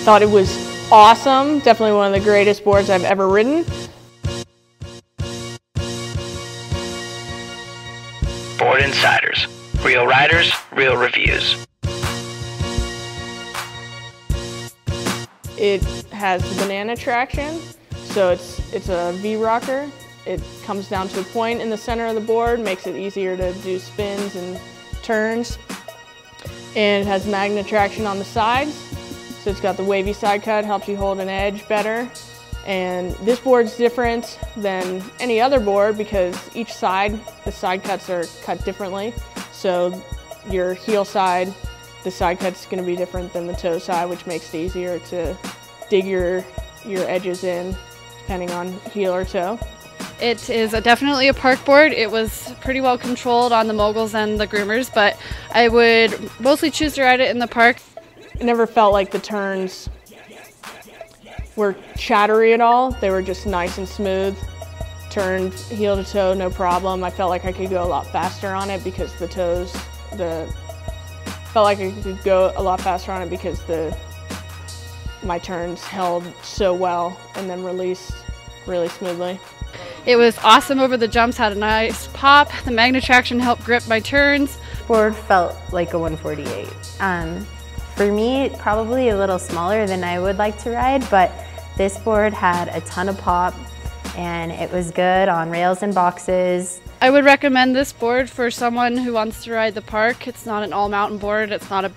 thought it was awesome, definitely one of the greatest boards I've ever ridden. Board Insiders. Real riders, real reviews. It has the banana traction, so it's a V-rocker. It comes down to a point in the center of the board, makes it easier to do spins and turns. And it has magnet traction on the sides, so it's got the wavy side cut, helps you hold an edge better. And this board's different than any other board because each side, the side cuts are cut differently. So your heel side, the side cut's going to be different than the toe side, which makes it easier to dig your edges in depending on heel or toe. It is definitely a park board. It was pretty well controlled on the moguls and the groomers, but I would mostly choose to ride it in the park. It never felt like the turns were chattery at all. They were just nice and smooth. Turned heel to toe, no problem. I felt like I could go a lot faster on it because the toes, felt like I could go a lot faster on it because my turns held so well and then released really smoothly. It was awesome over the jumps, had a nice pop. The magnet traction helped grip my turns. Board felt like a 148. For me, probably a little smaller than I would like to ride, but this board had a ton of pop and it was good on rails and boxes. I would recommend this board for someone who wants to ride the park. It's not an all-mountain board, it's not a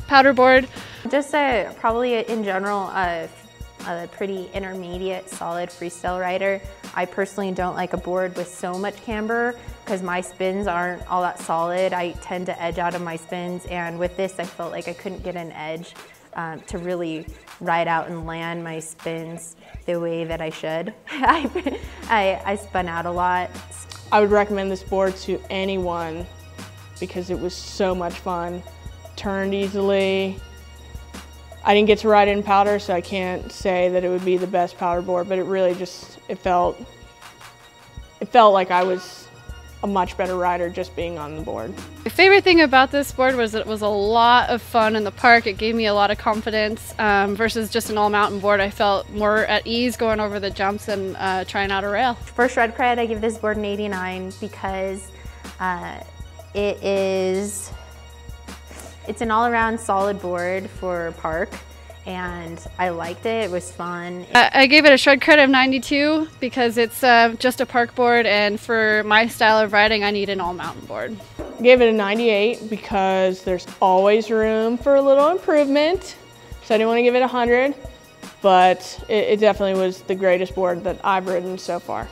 powder board. Just probably in general, a pretty intermediate, solid freestyle rider. I personally don't like a board with so much camber because my spins aren't all that solid. I tend to edge out of my spins, and with this I felt like I couldn't get an edge to really ride out and land my spins the way that I should. I spun out a lot. I would recommend this board to anyone because it was so much fun. Turned easily. I didn't get to ride it in powder, so I can't say that it would be the best powder board, but it really just, it felt like I was a much better rider just being on the board. My favorite thing about this board was that it was a lot of fun in the park. It gave me a lot of confidence versus just an all-mountain board. I felt more at ease going over the jumps and trying out a rail. For shred cred, I give this board an 89 because it's an all-around solid board for park, and I liked it. It was fun. I gave it a shred credit of 92 because it's just a park board, and for my style of riding, I need an all-mountain board. I gave it a 98 because there's always room for a little improvement, so I didn't want to give it 100, but it definitely was the greatest board that I've ridden so far.